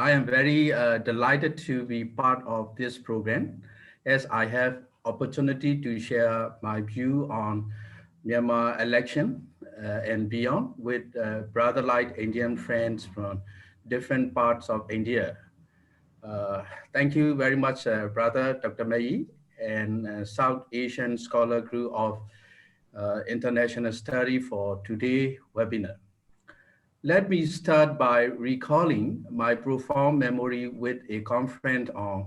I am very delighted to be part of this program as I have opportunity to share my view on Myanmar election and beyond with brother-like Indian friends from different parts of India. Uh, Thank you very much, brother Dr. Mai and South Asian Scholar Group of International Study for today's webinar. Let me start by recalling my profound memory with a conference on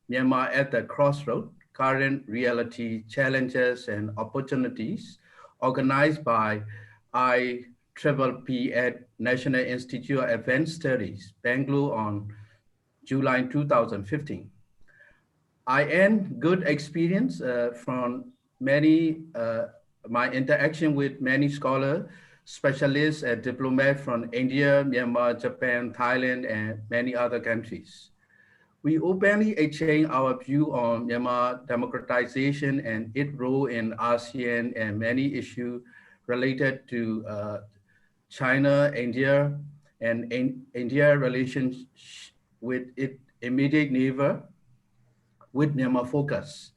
Myanmar at the crossroad, current reality, challenges, and opportunities organized by IEEE at National Institute of Advanced Studies, Bangalore on July 2015. I had good experience from my interaction with many scholars, specialists and diplomats from India, Myanmar, Japan, Thailand, and many other countries. We openly exchange our view on Myanmar democratization and its role in ASEAN and many issues related to China, India, and India relations with its immediate neighbor with Myanmar focus.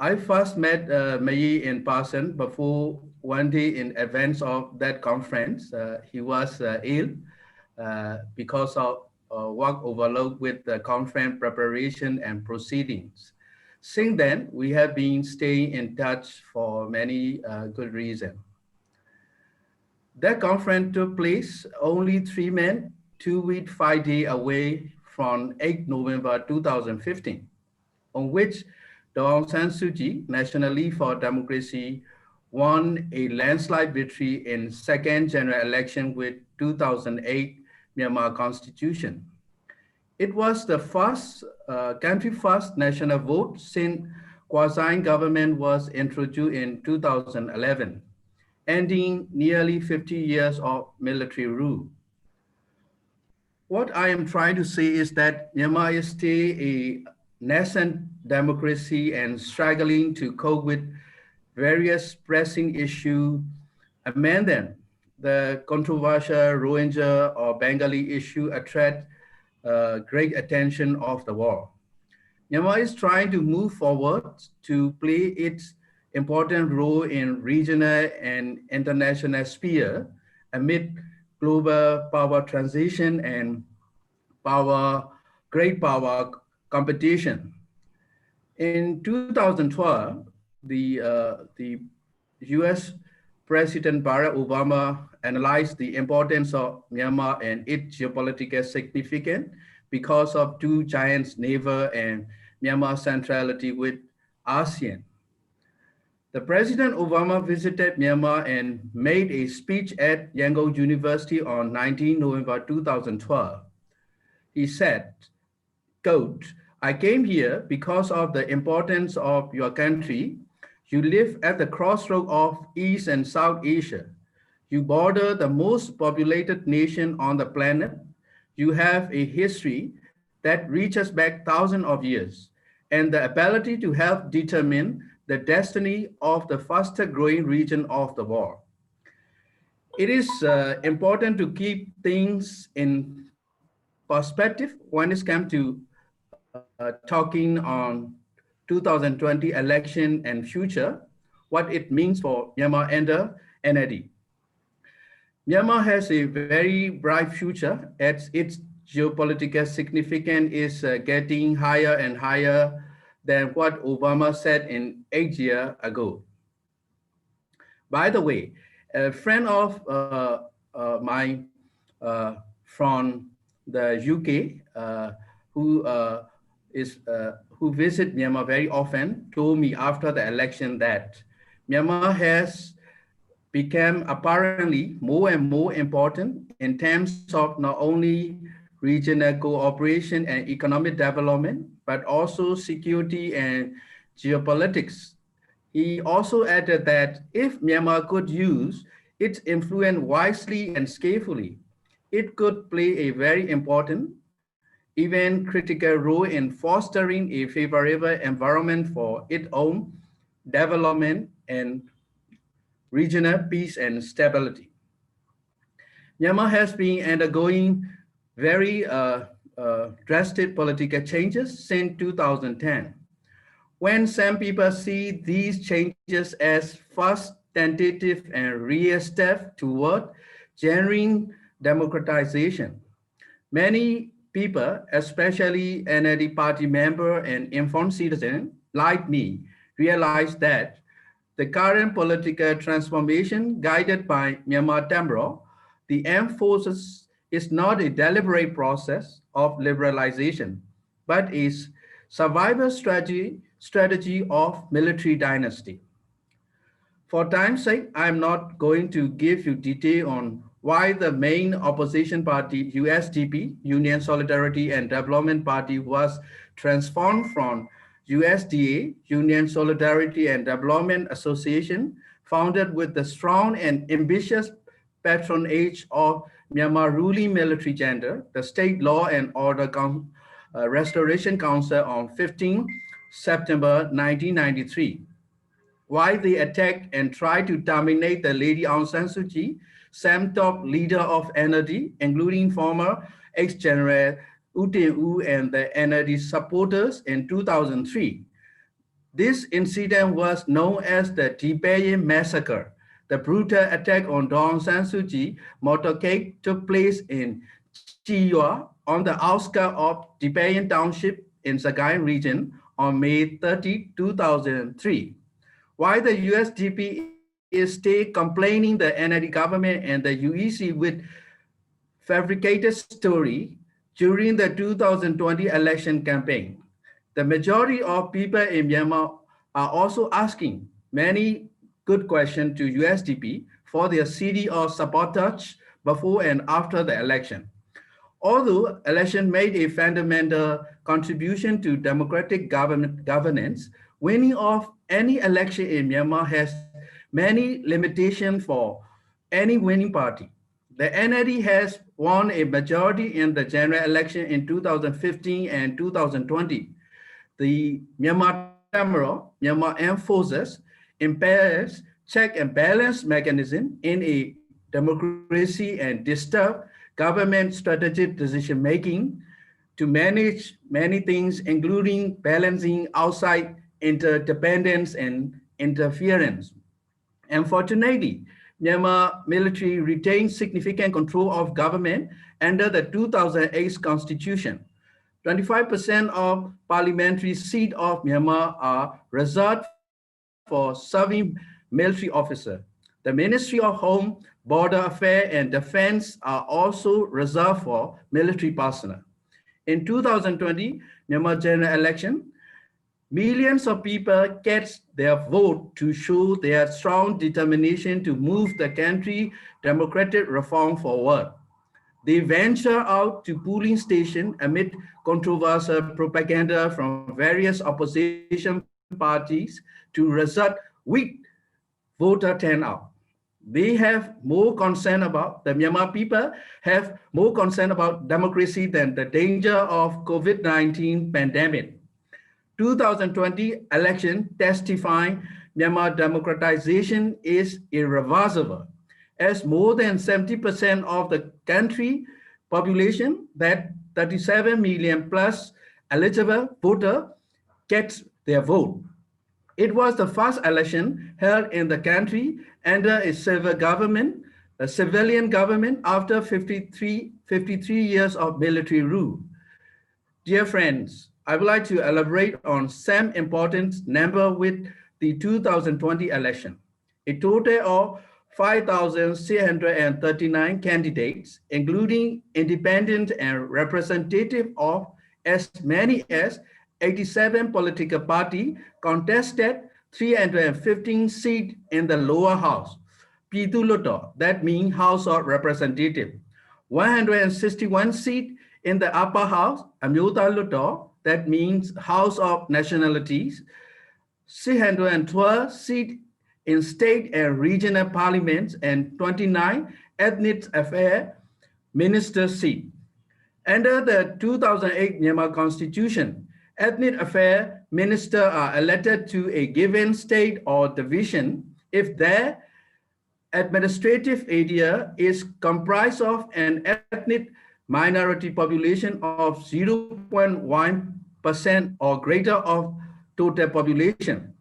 I first met Mai in person before one day in advance of that conference. He was ill because of work overload with the conference preparation and proceedings. Since then, we have been staying in touch for many good reasons. That conference took place only 3 months, 2 weeks, 5 days away from 8 November 2015, on which Aung San Suu Kyi, National League for Democracy, won a landslide victory in second general election with 2008 Myanmar Constitution. It was the first country first national vote since quasi-government was introduced in 2011, ending nearly 50 years of military rule. What I am trying to say is that Myanmar is still a nascent democracy and struggling to cope with various pressing issues. Among them, the controversial Rohingya or Bengali issue attract great attention of the world. Myanmar is trying to move forward to play its important role in regional and international sphere amid global power transition and great power competition. In 2012, the US President Barack Obama analyzed the importance of Myanmar and its geopolitical significance because of two giants, neighbor and Myanmar's centrality with ASEAN. The President Obama visited Myanmar and made a speech at Yangon University on 19 November 2012. He said, quote, "I came here because of the importance of your country. You live at the crossroad of East and South Asia. You border the most populated nation on the planet. You have a history that reaches back thousands of years and the ability to help determine the destiny of the faster growing region of the world. It is important to keep things in perspective when it comes to talking on 2020 election and future, what it means for Myanmar and the NLD. Myanmar has a very bright future as its geopolitical significance is getting higher and higher than what Obama said 8 years ago. By the way, a friend of mine from the UK who visit Myanmar very often told me after the election that Myanmar has become apparently more and more important in terms of not only regional cooperation and economic development, but also security and geopolitics. He also added that if Myanmar could use its influence wisely and skillfully, it could play a very important, even critical role in fostering a favorable environment for its own development and regional peace and stability. Myanmar has been undergoing very drastic political changes since 2010. When some people see these changes as first tentative and real step toward genuine democratization, many people, especially NLD party member and informed citizen like me, realize that the current political transformation guided by Myanmar Tamro, the armed forces is not a deliberate process of liberalization, but is survival strategy of military dynasty. For time's sake, I'm not going to give you detail on why the main opposition party, USDP, Union Solidarity and Development Party, was transformed from USDA, Union Solidarity and Development Association, founded with the strong and ambitious patronage of Myanmar ruling military gender, the State Law and Order Restoration Council on 15 September 1993. Why they attacked and tried to dominate the Lady Aung San Suu Kyi, some top leader of NLD, including former ex-general U Tin U and the NLD supporters in 2003. This incident was known as the Tibetan Massacre. The brutal attack on Aung San Suu Kyi motorcade took place in Chiyua on the outskirts of Tibetan Township in Sagaing region on May 30, 2003. Why the USDP is still complaining the NLD government and the UEC with fabricated story during the 2020 election campaign. The majority of people in Myanmar are also asking many good questions to USDP for their city of sabotage before and after the election. Although election made a fundamental contribution to democratic governance, winning of any election in Myanmar has many limitations for any winning party. The NLD has won a majority in the general election in 2015 and 2020. The Myanmar Tamro, Myanmar Armed Forces, impairs check and balance mechanism in a democracy and disturb government strategic decision-making to manage many things, including balancing outside interdependence and interference. Unfortunately, Myanmar military retains significant control of government under the 2008 constitution. 25% of parliamentary seats of Myanmar are reserved for serving military officers. The Ministry of Home, Border Affairs and Defense are also reserved for military personnel. In 2020 Myanmar general election, millions of people cast their vote to show their strong determination to move the country democratic reform forward. They venture out to polling stations amid controversial propaganda from various opposition parties to result weak voter turnout. They have more concern about, the Myanmar people have more concern about democracy than the danger of COVID-19 pandemic. 2020 election testifying Myanmar democratization is irreversible, as more than 70% of the country population, that 37 million plus eligible voter, gets their vote. It was the first election held in the country under a civilian government after 53 years of military rule. Dear friends, I would like to elaborate on some important number with the 2020 election. A total of 5,639 candidates, including independent and representative of as many as 87 political parties, contested 315 seats in the lower house. Pitu Luto, that means House of Representatives. 161 seats in the upper house, Amyota Luto, that means House of Nationalities. 612 seats in state and regional parliaments and 29 ethnic affairs minister seats. Under the 2008 Myanmar Constitution, ethnic affairs ministers are elected to a given state or division if their administrative area is comprised of an ethnic minority population of 0.1% or greater of total population.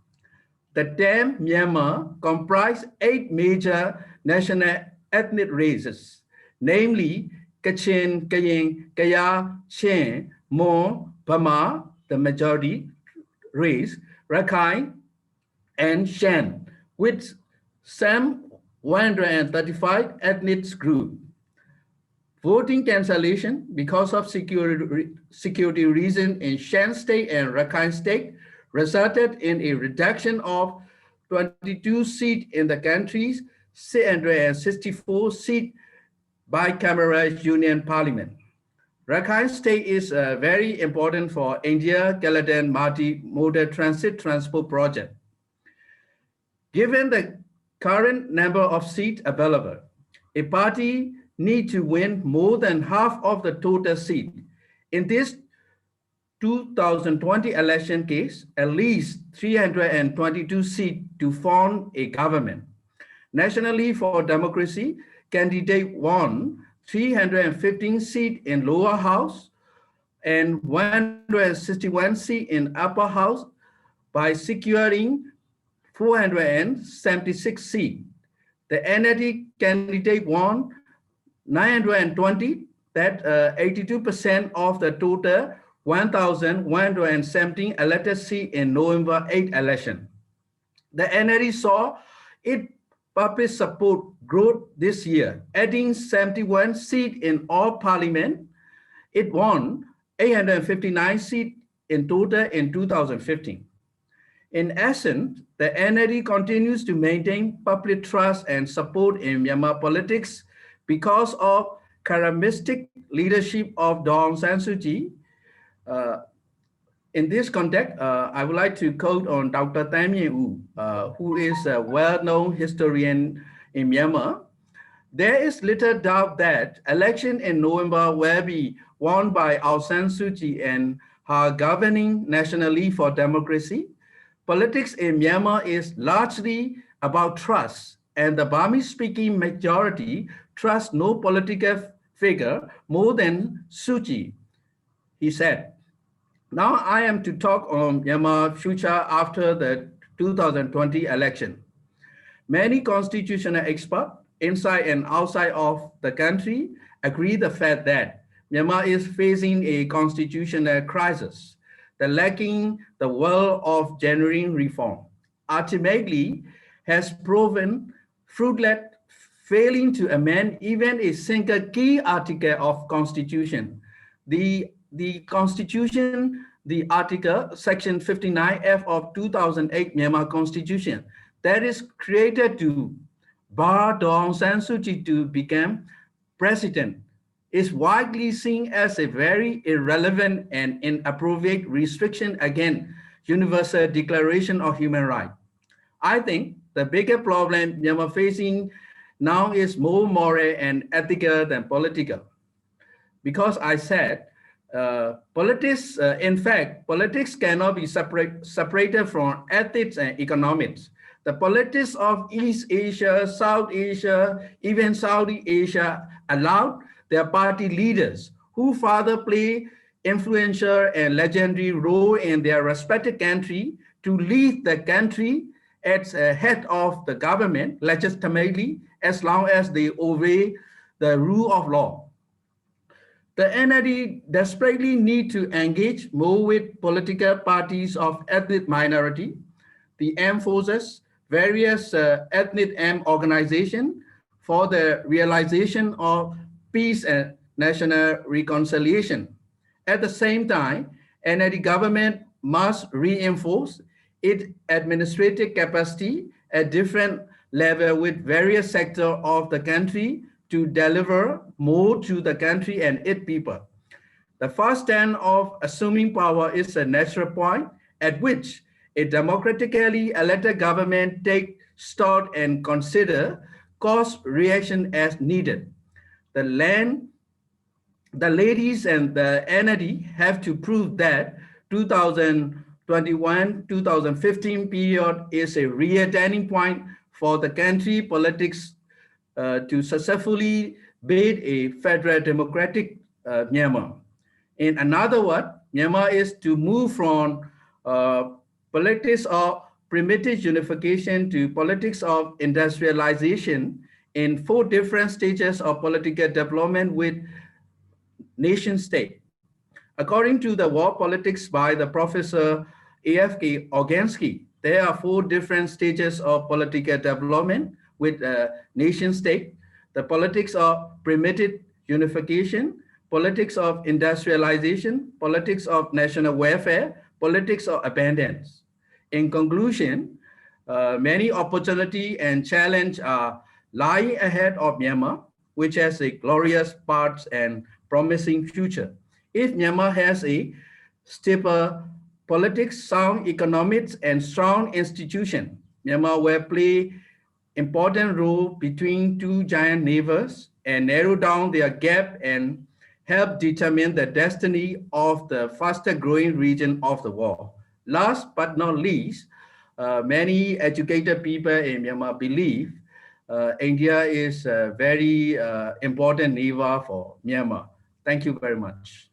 The term Myanmar comprised 8 major national ethnic races, namely Kachin, Kayin, Kaya, Khin, Maung, Burma, the majority race, Rakhine, and Shan, with some 135 ethnic groups. Voting cancellation because of security reasons in Shan State and Rakhine State resulted in a reduction of 22 seats in the country's 664 seat bicameral union parliament. Rakhine State is very important for India-Kaladan multi-modal transport project. Given the current number of seats available, a party needs to win more than half of the total seat. In this 2020 election case, at least 322 seats to form a government. Nationally for Democracy candidate won 315 seats in lower house and 161 seats in upper house by securing 476 seats. The NLD candidate won 920, that 82% of the total 1,117 elected seats in November 8 election. The NLD saw its public support grow this year, adding 71 seats in all parliament. It won 859 seats in total in 2015. In essence, the NLD continues to maintain public trust and support in Myanmar politics because of charismatic leadership of Daw San Suu Kyi. In this context, I would like to quote on Dr. Tham Mien U, who is a well-known historian in Myanmar. There is little doubt that election in November will be won by Aung San Suu Kyi and her governing National League for Democracy. Politics in Myanmar is largely about trust, and the Burmese-speaking majority trusts no political figure more than Suu Kyi, he said. Now I am to talk on Myanmar's future after the 2020 election. Many constitutional experts inside and outside of the country agree the fact that Myanmar is facing a constitutional crisis, the lacking the will of genuine reform, ultimately has proven fruitless, failing to amend even a single key article of Constitution. The Constitution, the article, section 59F of 2008 Myanmar Constitution, that is created to bar Daw San Suu Kyi to become president, is widely seen as a very irrelevant and inappropriate restriction against Universal Declaration of Human Rights. I think the bigger problem Myanmar facing now is more moral and ethical than political. Because I said, politics, in fact, politics cannot be separated from ethics and economics. The politics of East Asia, South Asia, even Saudi Asia allowed their party leaders who further play influential and legendary role in their respective country to lead the country as head of the government legitimately as long as they obey the rule of law. The NLD desperately need to engage more with political parties of ethnic minority, the armed forces, various ethnic armed organizations for the realization of peace and national reconciliation. At the same time, NLD government must reinforce its administrative capacity at different levels with various sectors of the country to deliver more to the country and its people. The first step of assuming power is a natural point at which a democratically elected government take stock and consider cause reaction as needed. The ladies and the NLD have to prove that 2021-2015 period is a real turning point for the country politics to successfully build a federal democratic Myanmar. In another word, Myanmar is to move from politics of primitive unification to politics of industrialization in 4 different stages of political development with nation state. According to the War Politics by the Professor A.F.K. Organsky, there are 4 different stages of political development with nation state: the politics of primitive unification, politics of industrialization, politics of national welfare, politics of abundance. In conclusion, many opportunity and challenge are lying ahead of Myanmar, which has a glorious past and promising future. If Myanmar has a stable politics, sound economics, and strong institution, Myanmar will play important role between 2 giant neighbors and narrow down their gap and help determine the destiny of the faster growing region of the world. Last but not least, many educated people in Myanmar believe India is a very important neighbor for Myanmar. Thank you very much.